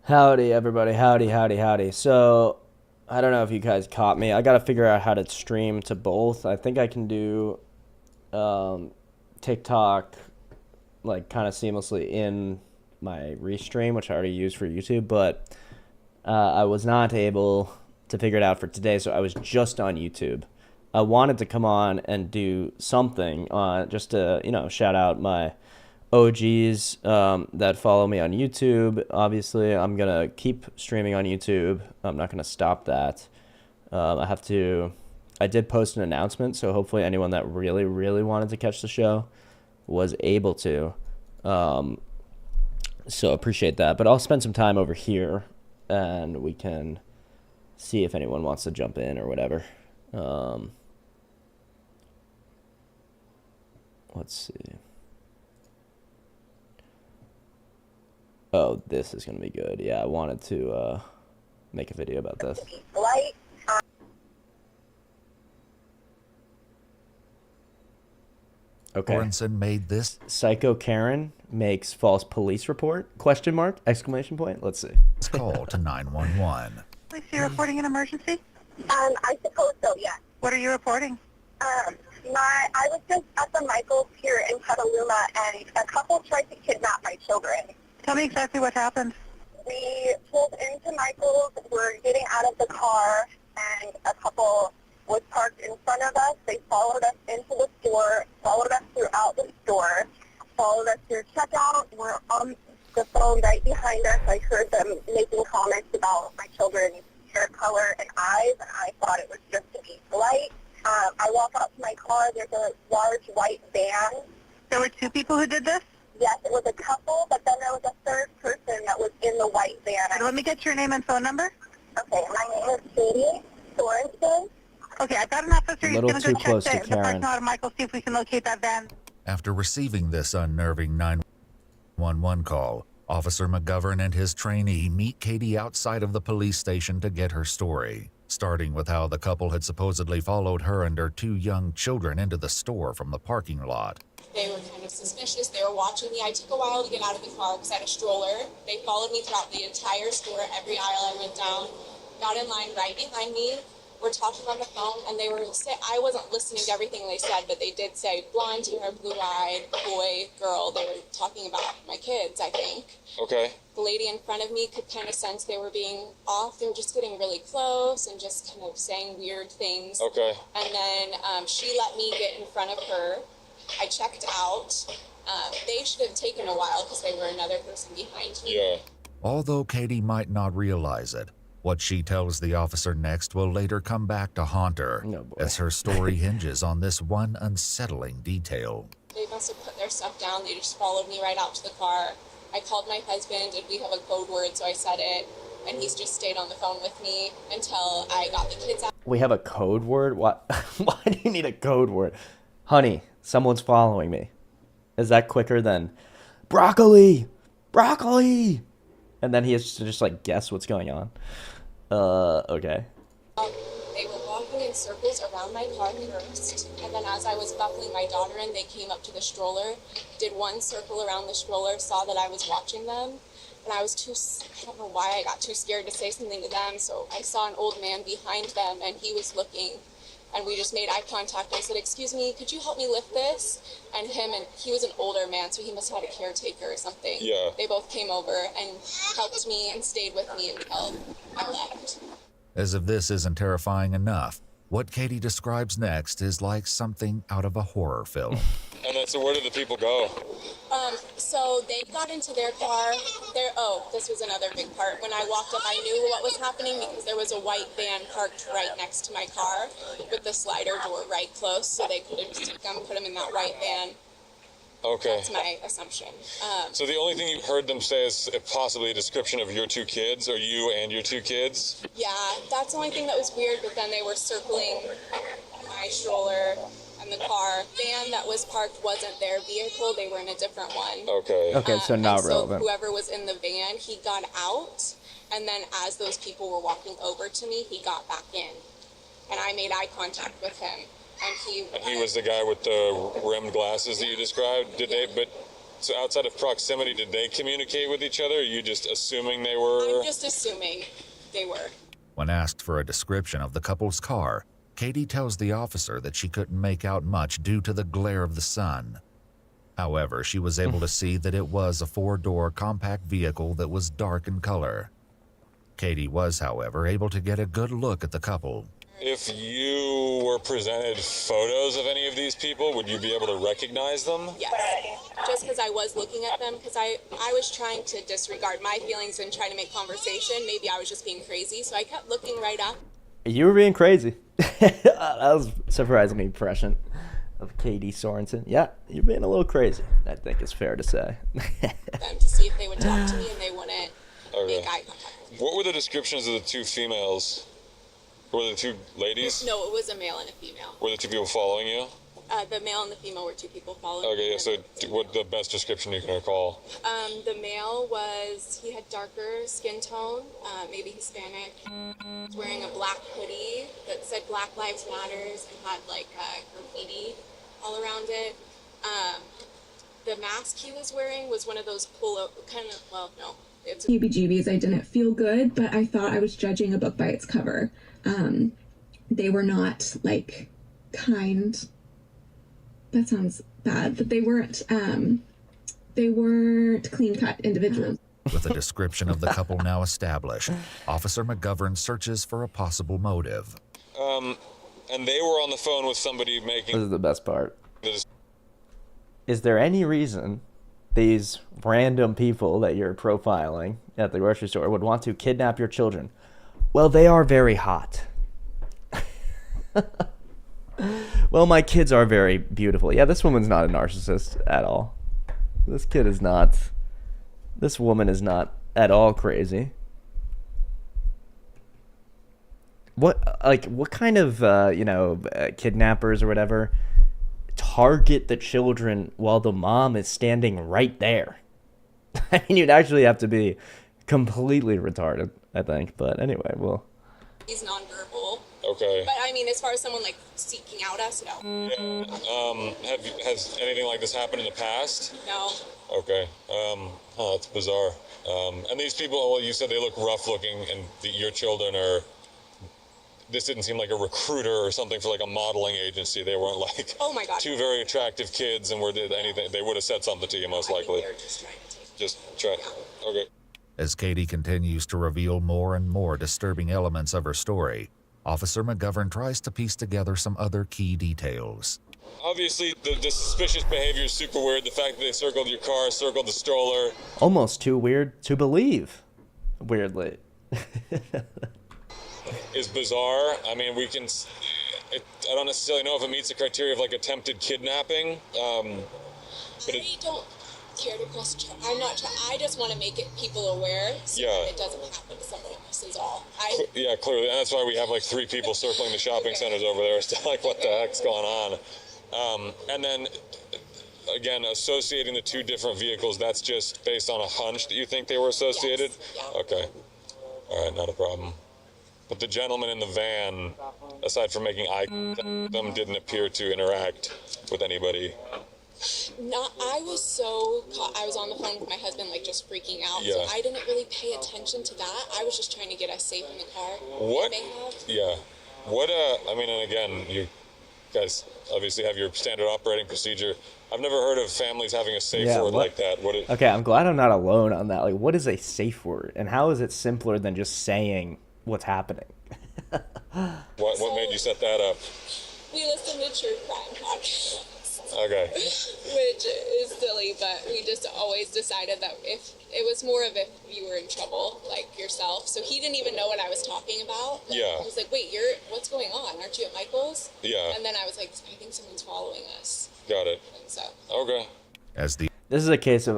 Howdy, everybody. Howdy, howdy, howdy. So, I don't know if you guys caught me. I got to figure out how to stream to both. I think I can do um, TikTok like kind of seamlessly in my restream, which I already use for YouTube, but I was not able to figure it out for today, so I was just on YouTube. I wanted to come on and do something just to, shout out my OGs that follow me on YouTube. Obviously, I'm going to keep streaming on YouTube. I'm not going to stop that. I did post an announcement, so hopefully anyone that really, really wanted to catch the show was able to. So appreciate that. But I'll spend some time over here and we can see if anyone wants to jump in or whatever. Let's see. Oh, this is going to be good. Yeah, I wanted to make a video about this. Okay. Sorensen made this Psycho Karen makes false police report? Question mark? Exclamation point? Let's see. call to 911. Police, you're reporting an emergency? I suppose so, yes. What are you reporting? I was just at the Michaels here in Petaluma, and a couple tried to kidnap my children. Tell me exactly what happened. We pulled into Michaels, we're getting out of the car, and a couple was parked in front of us. They followed us into the store, followed us throughout the store, followed us through checkout. We're on the phone right behind us. I heard them making comments about my children's hair color and eyes, and I thought it was just to be polite. I walk out to my car. There's a large white van. There were two people who did this? Yes, it was a couple, but then there was a third person that was in the white van. Let me get your name and phone number. Okay, my name is Katie Sorensen. Okay, I've got an officer. He's little going to go too close to check the Karen. parking lot of Michael, see if we can locate that van. After receiving this unnerving 911 call, Officer McGovern and his trainee meet Katie outside of the police station to get her story, starting with how the couple had supposedly followed her and her two young children into the store from the parking lot. They were kind of suspicious. They were watching me. I took a while to get out of the car because I had a stroller. They followed me throughout the entire store, every aisle I went down, got in line right behind me. We're talking on the phone, and I wasn't listening to everything they said, but they did say blonde hair, blue-eyed, boy, girl. They were talking about my kids, I think. Okay. The lady in front of me could kind of sense they were being off. They were just getting really close and just kind of saying weird things. Okay. And then she let me get in front of her. I checked out. They should have taken a while because they were another person behind me. Yeah. Although Katie might not realize it, what she tells the officer next will later come back to haunt her, as her story hinges on this one unsettling detail. They must have put their stuff down. They just followed me right out to the car. I called my husband, and we have a code word, so I said it, and he's just stayed on the phone with me until I got the kids out. We have a code word? What? Why do you need a code word? Honey, someone's following me. Is that quicker than broccoli? Broccoli! And then he has to just like guess what's going on. Okay. They were walking in circles around my car first, and then as I was buckling my daughter in, they came up to the stroller, did one circle around the stroller, saw that I was watching them, and I don't know why I got too scared to say something to them, so I saw an old man behind them, and he was looking, and we just made eye contact. I said, "Excuse me, could you help me lift this?" And he was an older man, so he must have had a caretaker or something. Yeah. They both came over and helped me and stayed with me until I left. As if this isn't terrifying enough, what Katie describes next is like something out of a horror film. And then, so where did the people go? So they got into their car. This was another big part. When I walked up, I knew what was happening because there was a white van parked right next to my car with the slider door right close, so they could have just put them in that white van. Okay. That's my assumption. So the only thing you heard them say is possibly a description of your two kids, or you and your two kids? Yeah, that's the only thing that was weird, but then they were circling my stroller and the car. Van that was parked wasn't their vehicle. They were in a different one. Okay. Okay, so not and relevant. So whoever was in the van, he got out, and then as those people were walking over to me, he got back in. And I made eye contact with him. And he was the guy with the rimmed glasses that you described? So outside of proximity, did they communicate with each other? Or are you just assuming they were? I'm just assuming they were. When asked for a description of the couple's car, Katie tells the officer that she couldn't make out much due to the glare of the sun. However, she was able to see that it was a 4-door compact vehicle that was dark in color. Katie was, however, able to get a good look at the couple. If you were presented photos of any of these people, would you be able to recognize them? Yes. Just because I was looking at them, because I was trying to disregard my feelings and try to make conversation. Maybe I was just being crazy, so I kept looking right up. You were being crazy. That was surprisingly prescient of Katie Sorensen. Yeah, you're being a little crazy, I think it's fair to say. Them to see if they would talk to me, and they wouldn't make eye contact. What were the descriptions of the two females? Were the two ladies? No, it was a male and a female. Were the two people following you? The male and the female were two people following Okay, me. yeah, so what the best description you can recall? The male he had darker skin tone, maybe Hispanic, wearing a black hoodie that said Black Lives Matters and had like graffiti all around it. The mask he was wearing was one of those heebie-jeebies. I didn't feel good, but I thought I was judging a book by its cover. They were not like kind. That sounds bad, but they weren't clean-cut individuals. With a description of the couple now established, Officer McGovern searches for a possible motive. And they were on the phone with somebody This making is the best part. this. Is there any reason these random people that you're profiling at the grocery store would want to kidnap your children? Well, they are very hot. Well, my kids are very beautiful. Yeah, this woman's not a narcissist at all. This woman is not at all crazy. What kind of, kidnappers or whatever target the children while the mom is standing right there? I mean, you'd actually have to be completely retarded, I think. But anyway, well. He's nonverbal. Okay. But I mean, as far as someone like seeking out us, no. Has anything like this happened in the past? No. Okay. That's bizarre. And these people, well, you said they look rough looking, and your children are. This didn't seem like a recruiter or something for like a modeling agency. They weren't like Oh my God. two very attractive kids, and did anything. They would have said something to you most likely. They're just trying to take. Just try. Okay. As Katie continues to reveal more and more disturbing elements of her story, Officer McGovern tries to piece together some other key details. Obviously, the suspicious behavior is super weird. The fact that they circled your car, circled the stroller. Almost too weird to believe, weirdly. Is bizarre. I mean, I don't necessarily know if it meets the criteria of like attempted kidnapping. But I don't care to press. I'm not. I just want to make it people aware, so that it doesn't happen to someone else. Is all. Yeah, clearly, and that's why we have like 3 people circling the shopping centers over there. It's like, what the heck's going on? And then, again, associating the 2 different vehicles. That's just based on a hunch that you think they were associated. Yes. Yeah. Okay. All right, not a problem. But the gentleman in the van, aside from making eye contact with them, didn't appear to interact with anybody. I was so caught. I was on the phone with my husband, like just freaking out. Yeah. So I didn't really pay attention to that. I was just trying to get us safe in the car. What? They have. Yeah. What? I mean, and again, you guys obviously have your standard operating procedure. I've never heard of families having a safe word like that. Okay, I'm glad I'm not alone on that. Like, what is a safe word, and how is it simpler than just saying what's happening? What made you set that up? We listen to true crime podcasts. Okay. Which is silly, but we just always decided that if it was more of if you were in trouble, like yourself. So he didn't even know what I was talking about. Like, Yeah. He was like, wait, what's going on? Aren't you at Michael's? Yeah. And then I was like, I think someone's following us. Got it. And so. Okay. This is a case of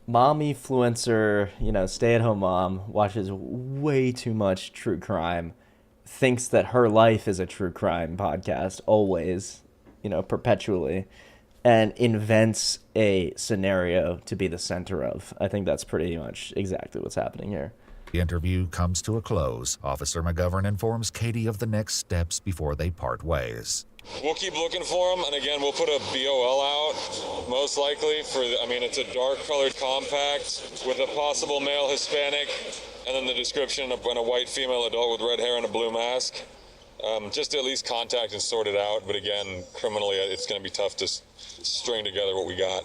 mommy influencer, stay-at-home mom watches way too much true crime, thinks that her life is a true crime podcast always, perpetually, and invents a scenario to be the center of. I think that's pretty much exactly what's happening here. The interview comes to a close. Officer McGovern informs Katie of the next steps before they part ways. We'll keep looking for him, and again, we'll put a BOL out, most likely, I mean, it's a dark-colored compact with a possible male Hispanic, and then the description of a white female adult with red hair and a blue mask. Just to at least contact and sort it out, but again, criminally, it's going to be tough to string together what we got.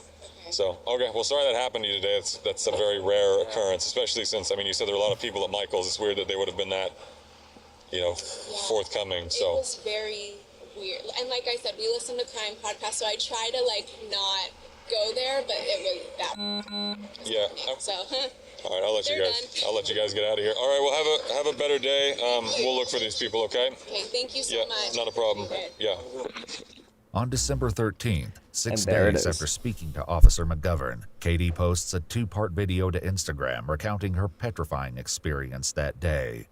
So, okay, well, sorry that happened to you today. That's a very rare occurrence, especially since, I mean, you said there were a lot of people at Michael's. It's weird that they would have been that, forthcoming, so. It was very weird. And like I said, we listen to crime podcasts, so I try to, not go there, but it was that. Yeah. So, all right, I'll let you guys get out of here. All right, well, have a better day. We'll look for these people, okay? Okay, thank you so much. Not a problem. Okay. Yeah. On December 13th, 6 And there it days is. after speaking to Officer McGovern, Katie posts a 2-part video to Instagram recounting her petrifying experience that day.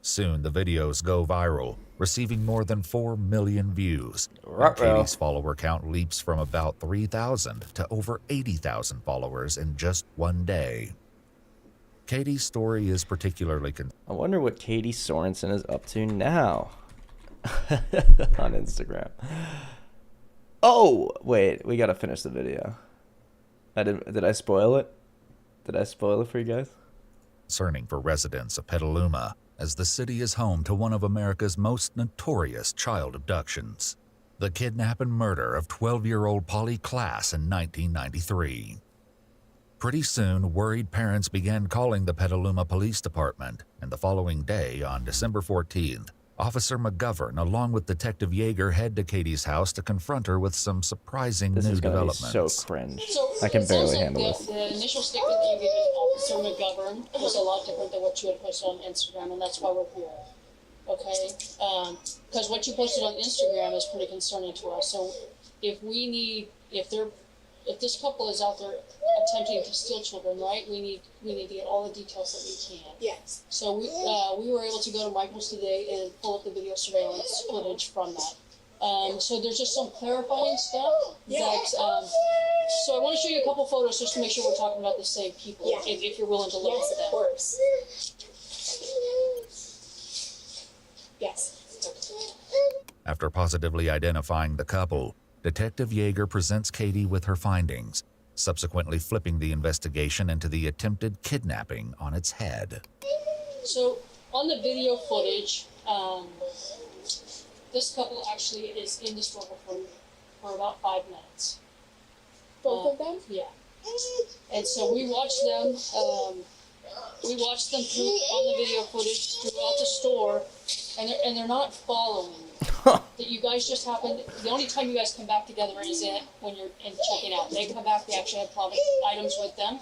Soon, the videos go viral, receiving more than 4 million views. And Katie's follower count leaps from about 3,000 to over 80,000 followers in just one day. Katie's story is particularly I wonder what Katie Sorensen is up to now on Instagram. Oh, wait, we gotta finish the video. Did I spoil it? Did I spoil it for you guys? concerning for residents of Petaluma, as the city is home to one of America's most notorious child abductions, the kidnap and murder of 12-year-old Polly Klaas in 1993. Pretty soon, worried parents began calling the Petaluma Police Department, and the following day, on December 14th, Officer McGovern, along with Detective Yeager, head to Katie's house to confront her with some surprising This new is gonna be developments. so cringe. So I can it sounds barely like handle this. The initial statement that you gave Officer McGovern was a lot different than what you had posted on Instagram, and that's why we're here. Okay? Because what you posted on Instagram is pretty concerning to us. So if this couple is out there attempting to steal children, right? We need to get all the details that we can. Yes. So we were able to go to Michael's today and pull up the video surveillance footage from that. So there's just some clarifying stuff that. So I want to show you a couple photos just to make sure we're talking about the same people. Yeah. If you're willing to look at them. Of course. Yes. After positively identifying the couple, Detective Yeager presents Katie with her findings, subsequently flipping the investigation into the attempted kidnapping on its head. So on the video footage, this couple actually is in the store for about 5 minutes. Both of them? Yeah. And so we watched them. We watched them through on the video footage throughout the store, and they're not following. That you guys just happen. The only time you guys come back together is when you're in checking out. They come back. They actually have private items with them.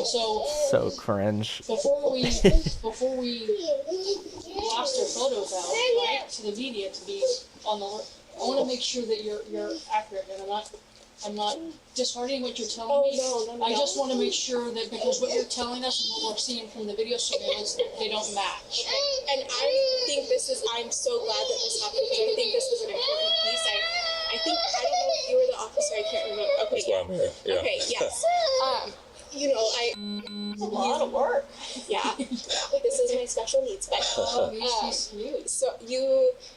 So cringe. Before we blast their photos out, right, to the media to be on the alert, I want to make sure that you're accurate, and I'm not disheartening what you're telling me. No. I just want to make sure that because what you're telling us and what we're seeing from the video surveillance, they don't match. And I think I'm so glad that this happened because I think this was an important piece. I don't know if you were the officer, I can't remember. Okay, That's why I'm here. Yeah. Okay, yes. It's a lot of work. Yeah, this is my special needs, but She's huge. so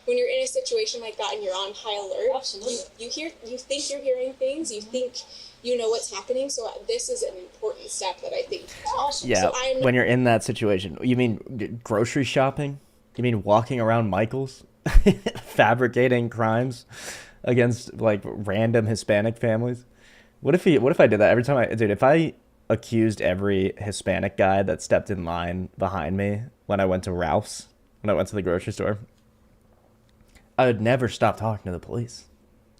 when you're in a situation like that and you're on high alert, Absolutely. you think you're hearing things, you think you know what's happening, so this is an important step that I think. Awesome. Yeah, So when you're in that situation. You mean grocery shopping? You mean walking around Michael's? Fabricating crimes against like random Hispanic families? What if I did that every time if I accused every Hispanic guy that stepped in line behind me when I went to Ralph's, when I went to the grocery store, I would never stop talking to the police.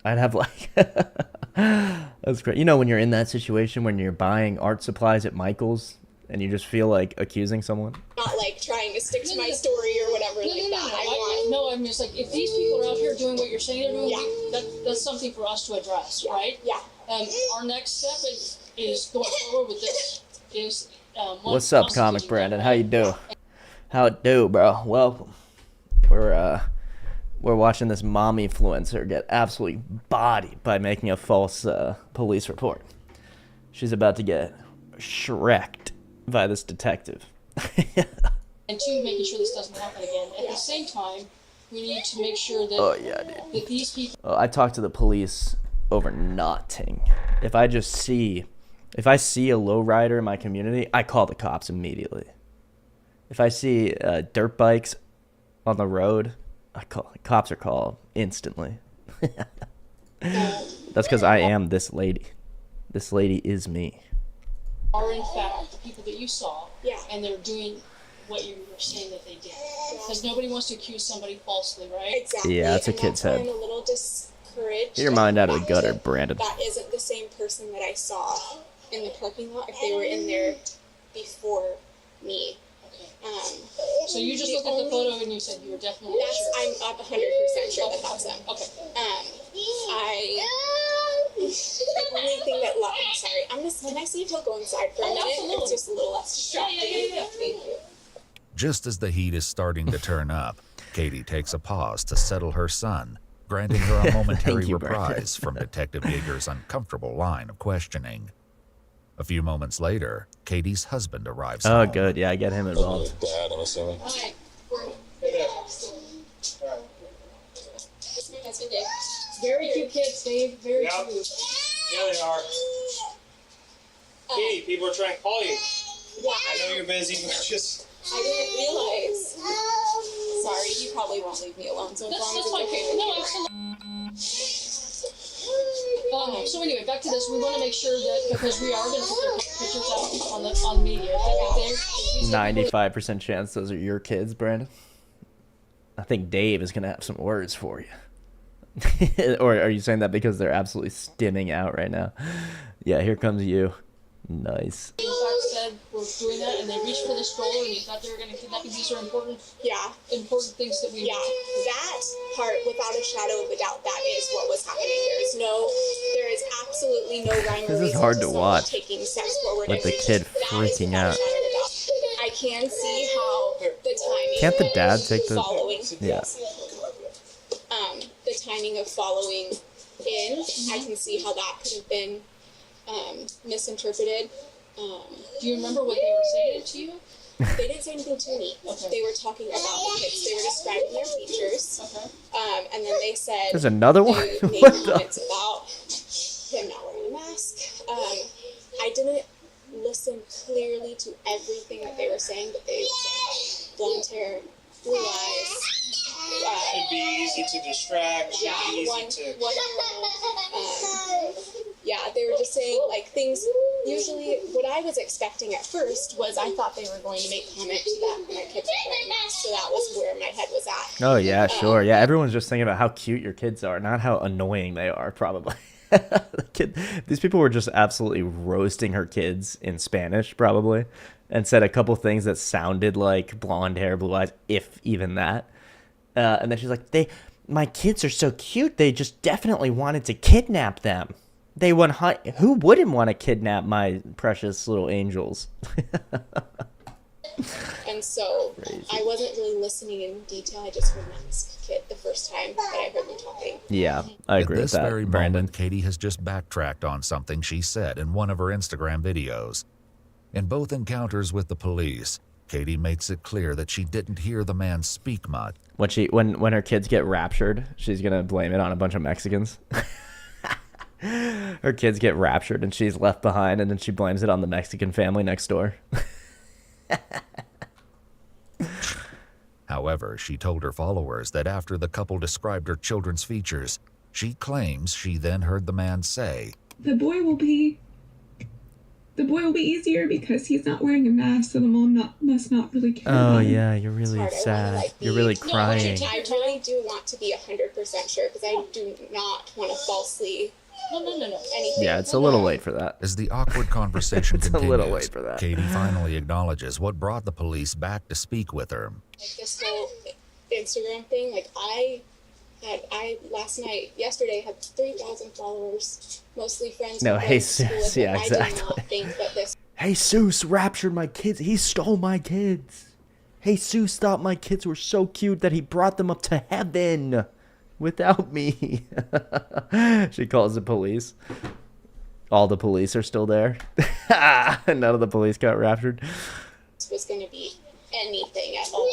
I'd have like, that's great. You know, when you're in that situation, when you're buying art supplies at Michael's and you just feel like accusing someone. Not like trying to stick to my story or whatever like that. I mean, it's like if these people are out here doing what you're saying they're doing, Yeah. that's something for us to address, right? Yeah. Our next step is going forward with this. What's up, Comic Brandon? How you do? How it do, bro? Welcome. We're watching this mommy influencer get absolutely bodied by making a false police report. She's about to get shreked by this detective. And two, making sure this doesn't happen again. At the same time, We need to make sure that, Oh yeah, dude. that these people. I talk to the police over nothing. If I see a lowrider in my community, I call the cops immediately. If I see dirt bikes on the road, cops are called instantly. That's because I am this lady. This lady is me. Are in fact the people that you saw, Yeah. and they're doing what you were saying that they did. Because nobody wants to accuse somebody falsely, right? Exactly. Yeah, it's a and kid's that's why head. I'm a little discouraged. Get your mind out of the that gutter, Brandon. That isn't the same person that I saw in the parking lot if they were in there before me. Okay. So you just looked at the photo and you said you were definitely sure. I'm up 100% sure that that's them. Okay. The only thing that I'm sorry. Can I see if he'll go inside for a minute? Absolutely. It's just a little less distracting. Yeah. Thank you. Just as the heat is starting to turn up, Katie takes a pause to settle her son, granting her a momentary Thank you, Brandon. reprise from Detective Yeager's uncomfortable line of questioning. A few moments later, Katie's husband arrives Oh, home. good. Yeah, I get him involved. Dad, I'm assuming. Alright. That's my husband, Dave. Very cute kids, Dave. Very Yep. cute. Yeah, they are. Katie, people are trying to call you. Yeah, I know you're busy, but just... I didn't realize. Sorry, you probably won't leave me alone, so as long as That's it's fine. okay with No, you. absolutely. So anyway, back to this. We want to make sure that, because we are going to put their pictures out on media, that they're 95% chance those are your kids, Brandon. I think Dave is gonna have some words for you. Or are you saying that because they're absolutely stimming out right now? Yeah, here comes you. Nice. in fact said we're doing that, and they reached for the stroller, and you thought they were going to kidnap you. These are important Yeah, things that we yeah. That part, without a shadow of a doubt, that is what was happening. There is absolutely no rhyme or This is reason hard to to someone watch taking steps forward with and the kid that is freaking without a out. shadow of a doubt. I can see how the timing. Can't the of dad take the- following? Yeah. The timing of following in, I can see how that could have been misinterpreted. Do you remember what they were saying to you? They didn't say anything to me. Okay. They were talking about the kids. They were describing their features. Okay. And then they said There's another one? they made What the- comments about him not wearing a mask. I didn't listen clearly to everything that they were saying, but they were saying blonde hair, blue eyes. It'd be easy to distract. It'd Yeah, be easy one to... year old. Yeah, they were just saying like things. Usually, what I was expecting at first was I thought they were going to make comment to that my kids were wearing masks, so that was where my head was at. Oh yeah, sure. Yeah, everyone's just thinking about how cute your kids are, not how annoying they are, probably. These people were just absolutely roasting her kids in Spanish, probably, and said a couple things that sounded like blonde hair, blue eyes, if even that. And then she's like, my kids are so cute, they just definitely wanted to kidnap them. Who wouldn't want to kidnap my precious little angels? And so I wasn't really listening in detail. I just heard mask kid the first time that I heard them talking. Yeah, I agree At with this that, very Brandon. moment, Katie has just backtracked on something she said in one of her Instagram videos. In both encounters with the police, Katie makes it clear that she didn't hear the man speak much. When her kids get raptured, she's gonna blame it on a bunch of Mexicans. Her kids get raptured and she's left behind, and then she blames it on the Mexican family next door. However, she told her followers that after the couple described her children's features, she claims she then heard the man say, The boy will be easier because he's not wearing a mask, so the mom must not really care. Oh about him. yeah, you're really Sorry, I wanna, sad. like, You're be- really No, crying. I really do want to be 100% sure because I do not want to falsely No. anything. Yeah, it's a little late for that. as the awkward conversation It's a continues, little late for that. Katie finally acknowledges what brought the police back to speak with her. Like this whole Instagram thing. Like yesterday had 3,000 followers, mostly friends. No, from school Jesus, with me. yeah, I did not exactly. think that this Jesus raptured my kids. He stole my kids. Jesus thought my kids were so cute that he brought them up to heaven without me. She calls the police. All the police are still there. None of the police got raptured. was going to be anything at all.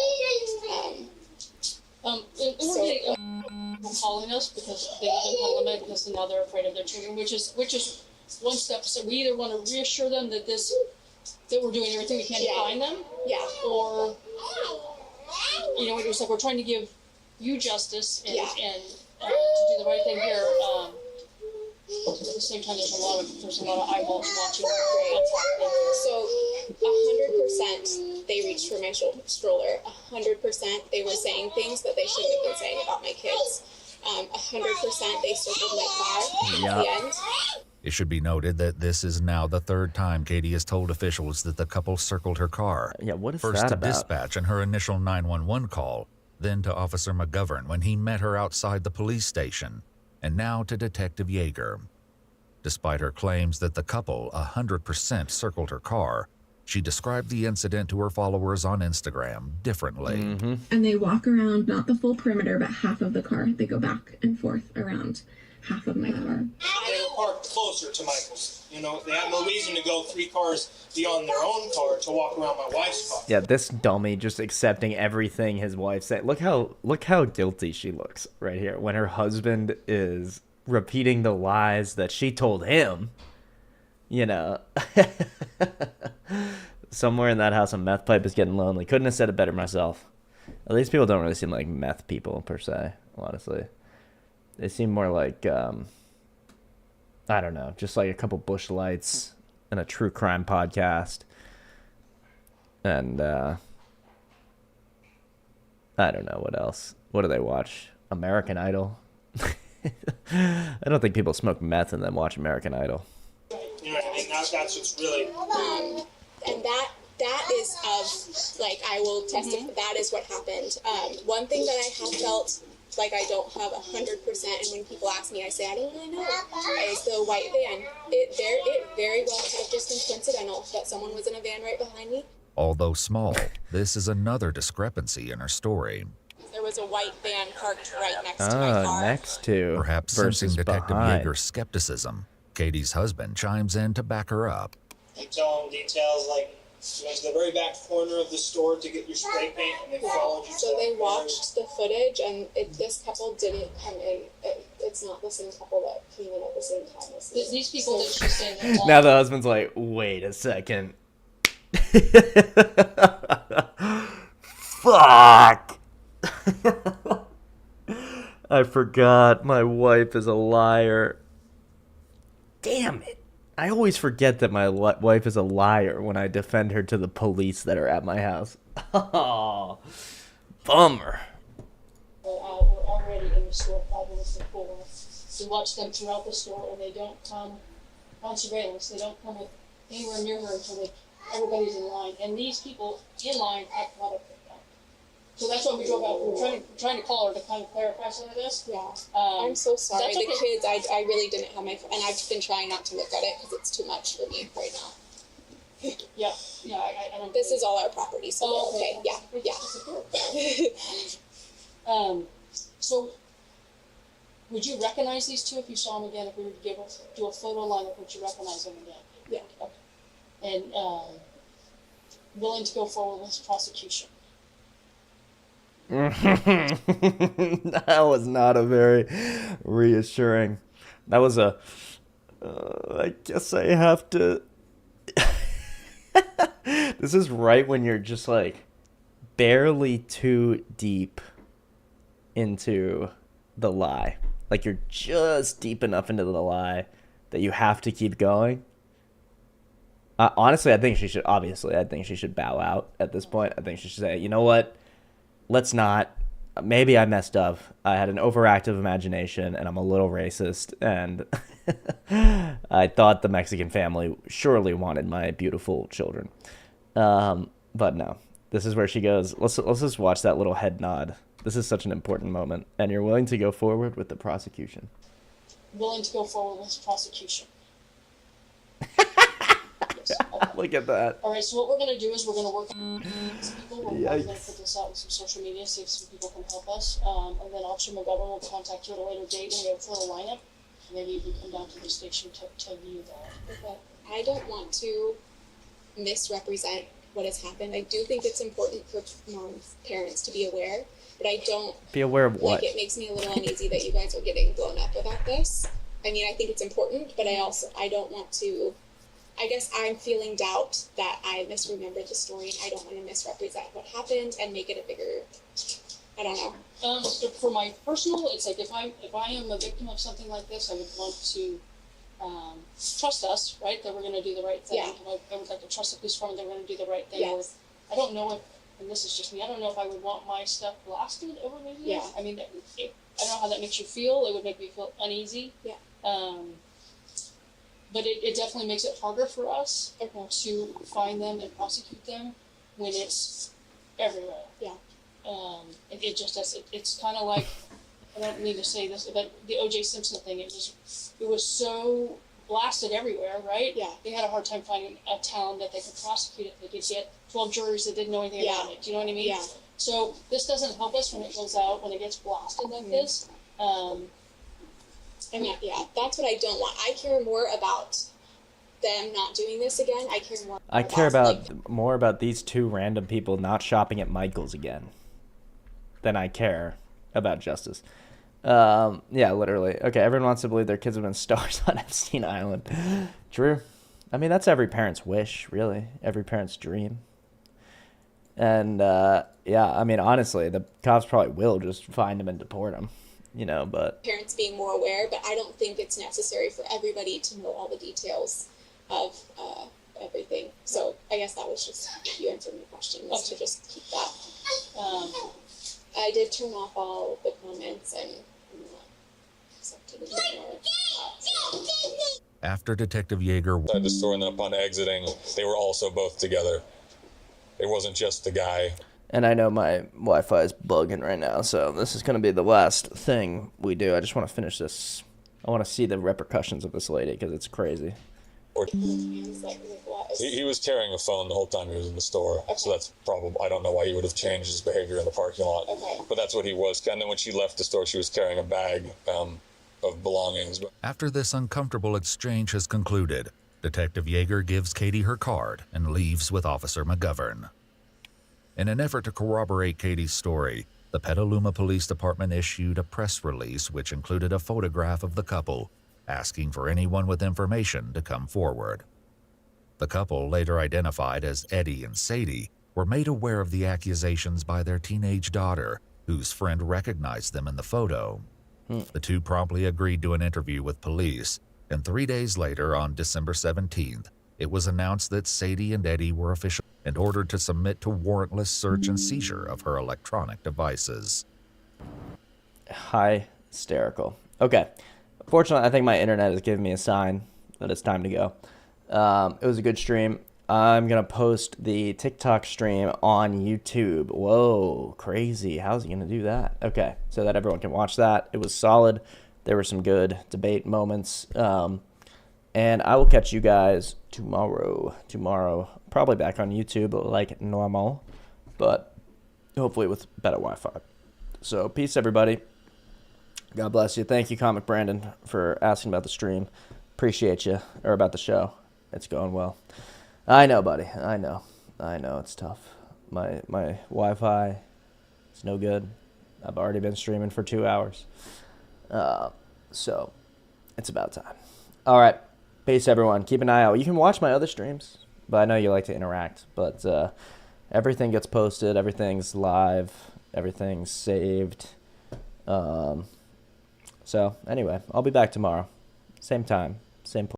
In order following us because they live in Petaluma because now they're afraid of their children, which is one step. So we either want to reassure them that we're doing everything we can to find them, or it was like we're trying to give you justice and to do the right thing here. At the same time, there's a lot of eyeballs watching what's happening. So 100% they reached for my stroller. 100% they were saying things that they shouldn't have been saying about my kids. 100% they circled my car at the end. It should be noted that this is now the third time Katie has told officials that the couple circled her car. Yeah, what is First that to about? dispatch in her initial 911 call, then to Officer McGovern when he met her outside the police station, and now to Detective Yeager. Despite her claims that the couple 100% circled her car, she described the incident to her followers on Instagram differently. And they walk around, not the full perimeter, but half of the car. They go back and forth around half of my car. They were parked closer to Michael's. They had no reason to go 3 cars beyond their own car to walk around my wife's car. Yeah, this dummy just accepting everything his wife said. Look how guilty she looks right here when her husband is repeating the lies that she told him. Somewhere in that house a meth pipe is getting lonely. Couldn't have said it better myself. At least people don't really seem like meth people per se, honestly. They seem more like I don't know, just like a couple Bush Lights and a true crime podcast. And I don't know what else. What do they watch? American Idol? I don't think people smoke meth and then watch American Idol. You know what I mean? That's what's really... And that is of, like, I will testify, that is what happened. One thing that I have felt like I don't have 100%, and when people ask me, I say, I don't really know, is the white van. It very well could have just been coincidental that someone was in a van right behind me. Although small, this is another discrepancy in her story. There was a white van parked right next to my car. Next to Perhaps sensing Detective Yeager's skepticism, Katie's husband chimes in to back her up. You tell them details like you went to the very back corner of the store to get your spray paint and they followed you. So they watched the footage, and this couple didn't come in. It's not the same couple that came in at the same time as These people that she's saying. Now the husband's like, wait a second. Fuck. I forgot my wife is a liar. Damn it. I always forget that my wife is a liar when I defend her to the police that are at my house. Oh, bummer. We're already in the store 5 minutes before. We watch them throughout the store, and they don't come on surveillance. They don't come anywhere near her until everybody's in line. And these people in line act out of it. So that's why we drove out. We're trying to call her to kind of clarify some of this. Yeah. I'm so sorry. That's the okay. kids, I really didn't have my phone, and I've been trying not to look at it because it's too much for me right now. Yeah. I don't. This is all our property, so Oh, okay. Yeah. So, would you recognize these two if you saw them again? If we were to do a photo lineup, would you recognize them again? Yeah. Okay. And willing to go forward with prosecution. That was not a very reassuring. That was I guess I have to. This is right when you're just like barely too deep into the lie. Like you're just deep enough into the lie that you have to keep going. Honestly, I think she should bow out at this point. I think she should say, you know what? Let's not. Maybe I messed up. I had an overactive imagination, and I'm a little racist, and I thought the Mexican family surely wanted my beautiful children. But no. This is where she goes, let's just watch that little head nod. This is such an important moment, and you're willing to go forward with the prosecution. Willing to go forward with prosecution. Look at that. All right, so what we're going to do is we're going to work with some people. We're going to put this out on some social media, see if some people can help us. And then Officer McGovern will contact you at a later date when we have a full lineup. Maybe you can come down to the station to view that. Okay. I don't want to misrepresent what has happened. I do think it's important for parents to be aware. but I don't Be aware of what? like, it makes me a little uneasy that you guys are getting blown up about this. I mean, I think it's important, but I don't want to, I guess I'm feeling doubt that I misremembered the story, and I don't want to misrepresent what happened and make it a bigger, I don't know. So for my personal, it's like if I am a victim of something like this, I would want to trust us, right? That we're going to do the right thing. Yeah. I would like to trust the police department that we're going to do the right thing. Yes. I don't know if, and this is just me, I don't know if I would want my stuff blasted over maybe. Yeah. I mean, I don't know how that makes you feel. It would make me feel uneasy. Yeah. But it definitely makes it harder for us to find them and prosecute them when it's everywhere. Yeah. It just does. It's kind of like, I don't need to say this, but the O.J. Simpson thing. It was so blasted everywhere, right? Yeah. They had a hard time finding a town that they could prosecute it. They could get 12 jurors that didn't know anything about it. Do you know what I mean? Yeah. So this doesn't help us when it goes out, when it gets blasted like this. I mean, yeah, that's what I don't want. I care more about them not doing this again. I care more. I care about more about these two random people not shopping at Michael's again than I care about justice. Yeah, literally. Okay, everyone wants to believe their kids have been stars on Epstein Island. True. I mean, that's every parent's wish, really. Every parent's dream. And, yeah, I mean, honestly, the cops probably will just find him and deport him, you know, but... Parents being more aware, but I don't think it's necessary for everybody to know all the details of everything. So I guess that was just, you answered my question, was to just keep that. I did turn off all the comments and accepted it anymore. After Detective Yeager Inside the store, and then upon exiting, they were also both together. It wasn't just the guy. And I know my Wi-Fi is bugging right now, so this is going to be the last thing we do. I just want to finish this. I want to see the repercussions of this lady, because it's crazy. He was carrying a phone the whole time he was in the store, so that's probably, I don't know why he would have changed his behavior in the parking lot, but that's what he was. And then when she left the store, she was carrying a bag of belongings. After this uncomfortable exchange has concluded, Detective Yeager gives Katie her card and leaves with Officer McGovern. In an effort to corroborate Katie's story, the Petaluma Police Department issued a press release which included a photograph of the couple, asking for anyone with information to come forward. The couple, later identified as Eddie and Sadie, were made aware of the accusations by their teenage daughter, whose friend recognized them in the photo. The two promptly agreed to an interview with police, and 3 days later, on December 17th, it was announced that Sadie and Eddie were officially and ordered to submit to warrantless search and seizure of her electronic devices. Hysterical. Okay. Fortunately, I think my internet is giving me a sign that it's time to go. It was a good stream. I'm going to post the TikTok stream on YouTube. Whoa, crazy. How's he going to do that? Okay, so that everyone can watch that. It was solid. There were some good debate moments. And I will catch you guys tomorrow. Probably back on YouTube like normal, but hopefully with better Wi-Fi. So peace, everybody. God bless you. Thank you, Comic Brandon, for asking about the stream. Appreciate you, or about the show. It's going well. I know, buddy. I know it's tough. My Wi-Fi is no good. I've already been streaming for 2 hours. So it's about time. All right. Peace, everyone. Keep an eye out. You can watch my other streams, but I know you like to interact. But everything gets posted. Everything's live. Everything's saved. So anyway, I'll be back tomorrow. Same time. Same place.